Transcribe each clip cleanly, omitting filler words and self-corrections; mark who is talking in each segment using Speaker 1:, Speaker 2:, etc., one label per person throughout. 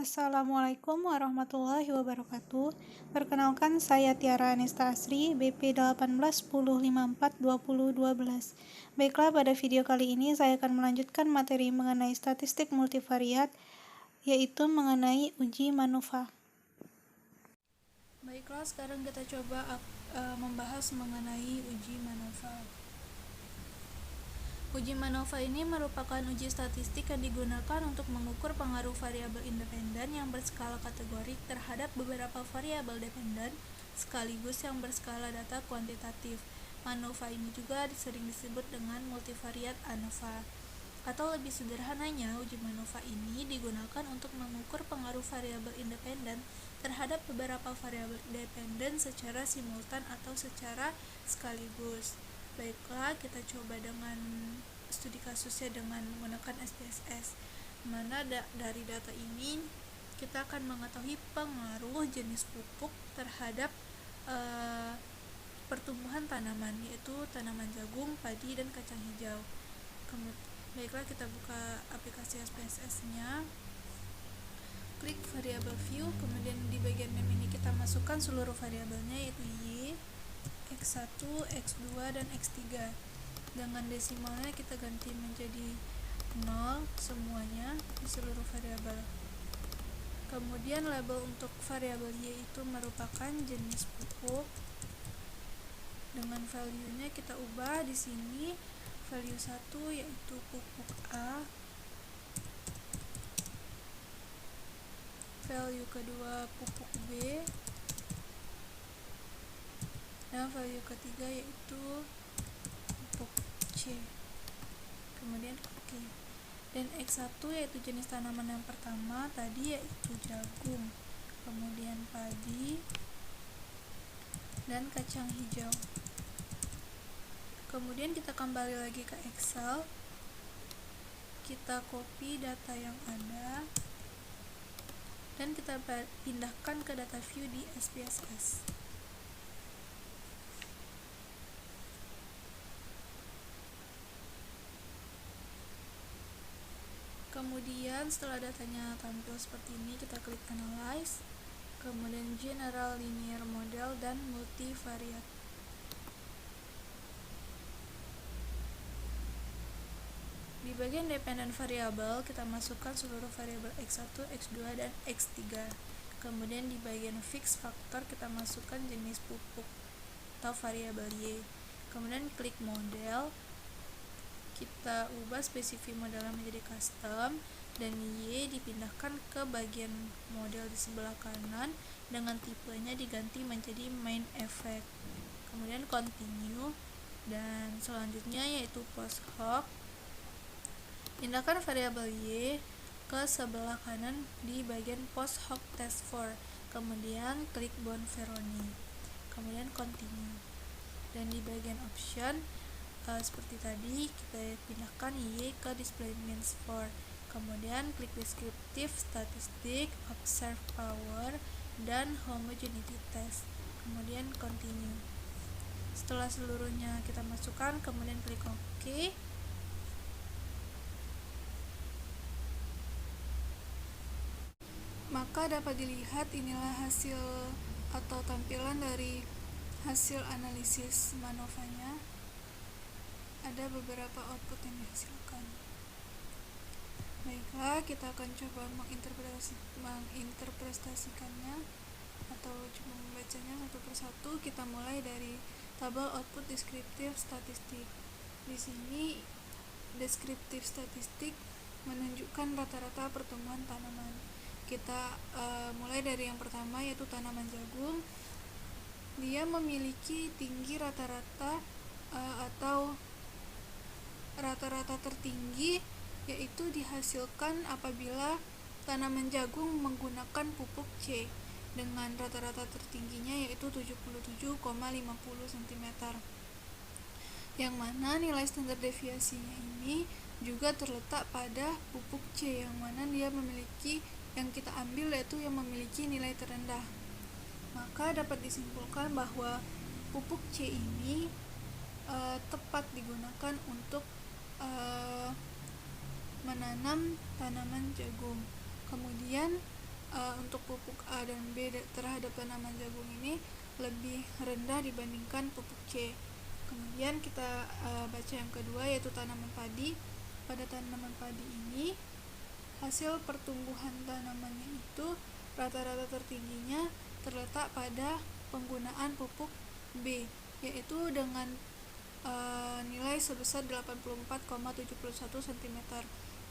Speaker 1: Assalamualaikum warahmatullahi wabarakatuh. Perkenalkan, saya Tiara Anesta Asri, BP 1810542012. Baiklah, pada video kali ini saya akan melanjutkan materi mengenai statistik multivariat, yaitu mengenai uji MANOVA. Baiklah, sekarang kita coba membahas mengenai uji MANOVA. Uji MANOVA ini merupakan uji statistik yang digunakan untuk mengukur pengaruh variabel independen yang berskala kategorik terhadap beberapa variabel dependen sekaligus yang berskala data kuantitatif. MANOVA ini juga sering disebut dengan multivariat ANOVA. Atau lebih sederhananya, uji MANOVA ini digunakan untuk mengukur pengaruh variabel independen terhadap beberapa variabel dependen secara simultan atau secara sekaligus. Baiklah, kita coba dengan studi kasusnya dengan menggunakan SPSS, mana dari data ini kita akan mengetahui pengaruh jenis pupuk terhadap pertumbuhan tanaman, yaitu tanaman jagung, padi, dan kacang hijau. Baiklah, kita buka aplikasi SPSS-nya, klik variable view, kemudian di bagian menu ini kita masukkan seluruh variabelnya, yaitu Y, X1, X2, dan X3. Dengan desimalnya kita ganti menjadi 0 semuanya di seluruh variabel. Kemudian label untuk variabel Y itu merupakan jenis pupuk. Dengan value-nya kita ubah di sini value 1 yaitu pupuk A. Value kedua pupuk B. Dan value ketiga yaitu pupuk C. Kemudian oke. Dan X1 yaitu jenis tanaman yang pertama tadi yaitu jagung, kemudian padi, dan kacang hijau. Kemudian kita kembali lagi ke Excel, kita copy data yang ada dan kita pindahkan ke data view di SPSS. Kemudian setelah datanya tampil seperti ini, kita klik Analyze, kemudian General Linear Model dan Multivariate. Di bagian dependent variable, kita masukkan seluruh variabel X1, X2, dan X3. Kemudian di bagian fix factor, kita masukkan jenis pupuk atau variabel Y. Kemudian klik model, kita ubah spesifik modelnya menjadi custom, dan Y dipindahkan ke bagian model di sebelah kanan dengan tipenya diganti menjadi main effect. Kemudian continue, dan selanjutnya yaitu post hoc, pindahkan variabel Y ke sebelah kanan di bagian post hoc test for, kemudian klik Bonferroni, kemudian continue, dan di bagian option seperti tadi kita pindahkan Y ke display means for, kemudian klik descriptive statistic, observe power, dan homogeneity test, kemudian continue. Setelah seluruhnya kita masukkan, kemudian klik OK. Maka dapat dilihat inilah hasil atau tampilan dari hasil analisis MANOVA-nya. Ada beberapa output yang dihasilkan. Baiklah, kita akan coba menginterpretasikannya atau coba membacanya satu persatu. Kita mulai dari tabel output descriptive statistik. Di sini descriptive statistik menunjukkan rata-rata pertumbuhan tanaman. Kita mulai dari yang pertama yaitu tanaman jagung. Dia memiliki tinggi rata-rata atau rata-rata tertinggi yaitu dihasilkan apabila tanaman jagung menggunakan pupuk C dengan rata-rata tertingginya yaitu 77,50 cm, yang mana nilai standar deviasinya ini juga terletak pada pupuk C, yang mana dia memiliki, yang kita ambil yaitu yang memiliki nilai terendah. Maka dapat disimpulkan bahwa pupuk C ini tepat digunakan untuk menanam tanaman jagung. Kemudian untuk pupuk A dan B terhadap tanaman jagung ini lebih rendah dibandingkan pupuk C. Kemudian kita baca yang kedua, yaitu tanaman padi. Pada tanaman padi ini, hasil pertumbuhan tanamannya itu rata-rata tertingginya terletak pada penggunaan pupuk B, yaitu dengan nilai sebesar 84,71 cm,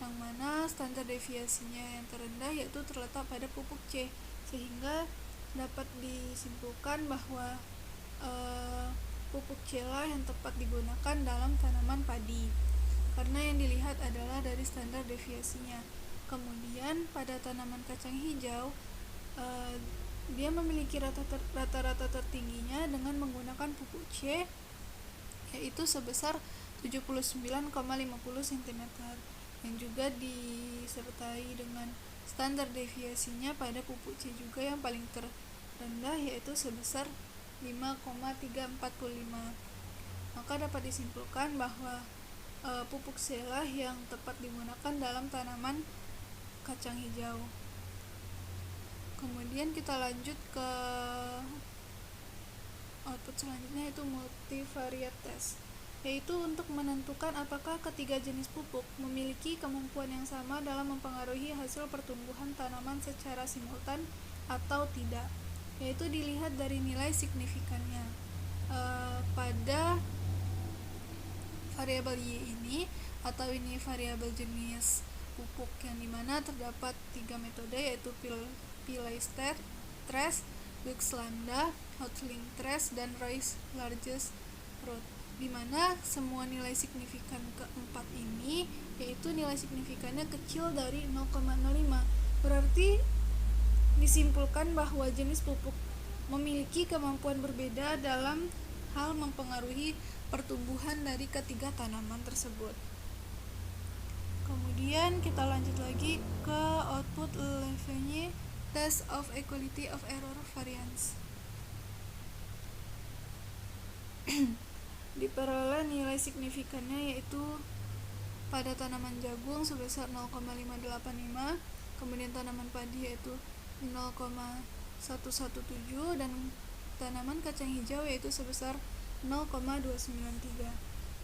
Speaker 1: yang mana standar deviasinya yang terendah yaitu terletak pada pupuk C, sehingga dapat disimpulkan bahwa pupuk C lah yang tepat digunakan dalam tanaman padi, karena yang dilihat adalah dari standar deviasinya. Kemudian pada tanaman kacang hijau, dia memiliki rata-rata tertingginya dengan menggunakan pupuk C, yaitu sebesar 79,50 cm, yang juga disertai dengan standar deviasinya pada pupuk C juga yang paling terendah, yaitu sebesar 5,345. Maka dapat disimpulkan bahwa pupuk C lah yang tepat digunakan dalam tanaman kacang hijau. Kemudian kita lanjut ke output selanjutnya, yaitu multivariate test, yaitu untuk menentukan apakah ketiga jenis pupuk memiliki kemampuan yang sama dalam mempengaruhi hasil pertumbuhan tanaman secara simultan atau tidak, yaitu dilihat dari nilai signifikannya. Pada variabel Y ini, atau ini variabel jenis pupuk, yang dimana terdapat 3 metode, yaitu Pilais Trace, Dux Lambda, Houtling Trace, dan Roy's Largest Root, dimana semua nilai signifikan keempat ini, yaitu nilai signifikannya kecil dari 0,05. Berarti disimpulkan bahwa jenis pupuk memiliki kemampuan berbeda dalam hal mempengaruhi pertumbuhan dari ketiga tanaman tersebut. Kemudian kita lanjut lagi ke output 11-nya, test of equality of error variance. Diperoleh nilai signifikannya yaitu pada tanaman jagung sebesar 0,585, kemudian tanaman padi yaitu 0,117, dan tanaman kacang hijau yaitu sebesar 0,293,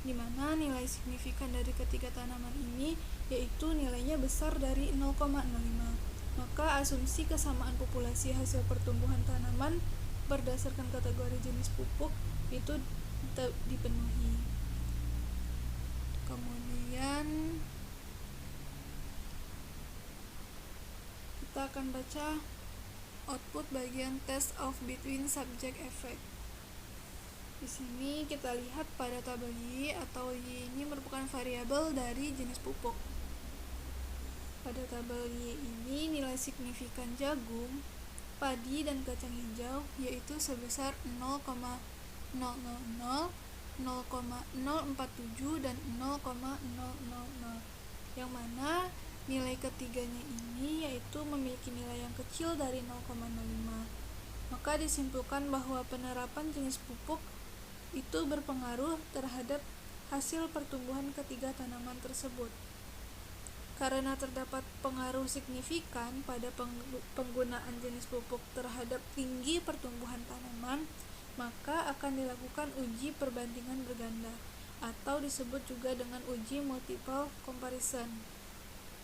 Speaker 1: di mana nilai signifikan dari ketiga tanaman ini yaitu nilainya besar dari 0,05. Maka asumsi kesamaan populasi hasil pertumbuhan tanaman berdasarkan kategori jenis pupuk itu dipenuhi. Kemudian kita akan baca output bagian test of between subject effect. Di sini kita lihat pada tabel Y, atau Y ini merupakan variabel dari jenis pupuk. Pada tabel Y ini nilai signifikan jagung, padi, dan kacang hijau yaitu sebesar 0,000, 0,047, dan 0,000, yang mana nilai ketiganya ini yaitu memiliki nilai yang kecil dari 0,05. Maka disimpulkan bahwa penerapan jenis pupuk itu berpengaruh terhadap hasil pertumbuhan ketiga tanaman tersebut. Karena terdapat pengaruh signifikan pada penggunaan jenis pupuk terhadap tinggi pertumbuhan tanaman, maka akan dilakukan uji perbandingan berganda, atau disebut juga dengan uji multiple comparison,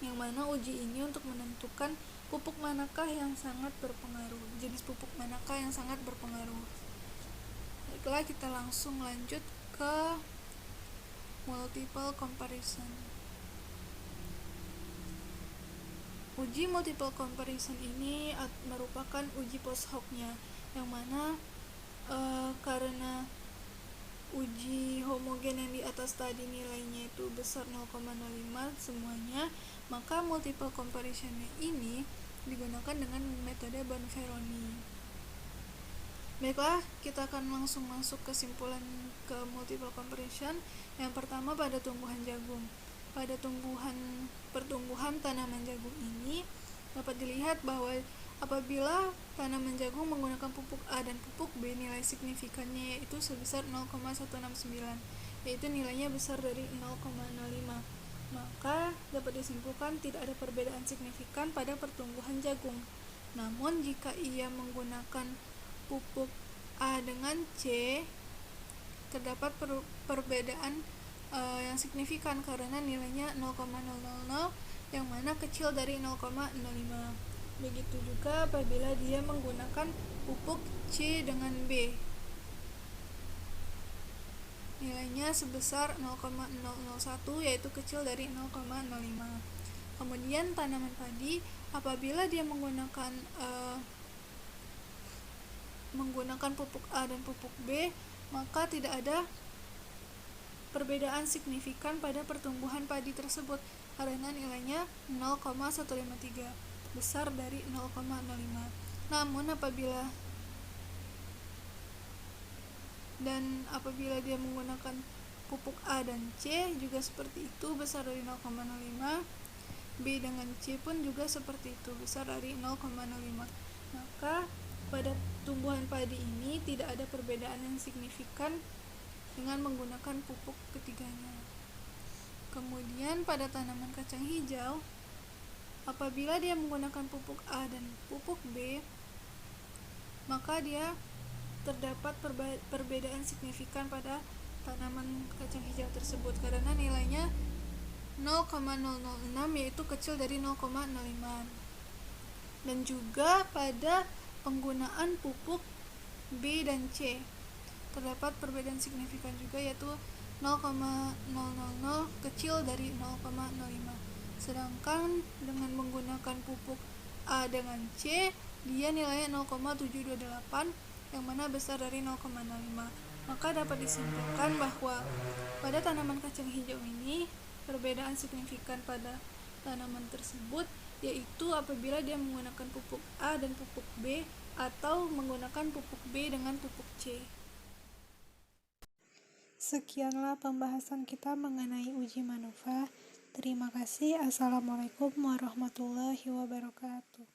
Speaker 1: yang mana uji ini untuk menentukan pupuk manakah yang sangat berpengaruh, jenis pupuk manakah yang sangat berpengaruh. Baiklah, kita langsung lanjut ke multiple comparison. Uji multiple comparison ini merupakan uji post hoc-nya, yang mana karena uji homogen yang di atas tadi nilainya itu besar 0,05 semuanya, maka multiple comparison ini digunakan dengan metode Bonferroni. Baiklah, kita akan langsung masuk kesimpulan ke multiple comparison. Yang pertama pada tumbuhan jagung. Pada pertumbuhan tanaman jagung ini dapat dilihat bahwa apabila tanaman jagung menggunakan pupuk A dan pupuk B, nilai signifikannya yaitu sebesar 0,169, yaitu nilainya besar dari 0,05. Maka dapat disimpulkan tidak ada perbedaan signifikan pada pertumbuhan jagung. Namun jika ia menggunakan pupuk A dengan C, terdapat perbedaan yang signifikan karena nilainya 0,000 yang mana kecil dari 0,05. Begitu juga apabila dia menggunakan pupuk C dengan B, nilainya sebesar 0,001 yaitu kecil dari 0,05. Kemudian tanaman padi apabila dia menggunakan pupuk A dan pupuk B, maka tidak ada perbedaan signifikan pada pertumbuhan padi tersebut karena nilainya 0,153, besar dari 0,05. Namun apabila dia menggunakan pupuk A dan C juga seperti itu, besar dari 0,05. B dengan C pun juga seperti itu, besar dari 0,05. Maka pada tumbuhan padi ini tidak ada perbedaan yang signifikan dengan menggunakan pupuk ketiganya. Kemudian pada tanaman kacang hijau, apabila dia menggunakan pupuk A dan pupuk B, maka dia terdapat perbedaan signifikan pada tanaman kacang hijau tersebut karena nilainya 0,006 yaitu kecil dari 0,05. Dan juga pada penggunaan pupuk B dan C terdapat perbedaan signifikan juga yaitu 0,000 kecil dari 0,05. Sedangkan dengan menggunakan pupuk A dengan C, dia nilainya 0,728 yang mana besar dari 0,05. Maka dapat disimpulkan bahwa pada tanaman kacang hijau ini perbedaan signifikan pada tanaman tersebut yaitu apabila dia menggunakan pupuk A dan pupuk B atau menggunakan pupuk B dengan pupuk C.
Speaker 2: Sekianlah pembahasan kita mengenai uji manufa. Terima kasih. Assalamualaikum warahmatullahi wabarakatuh.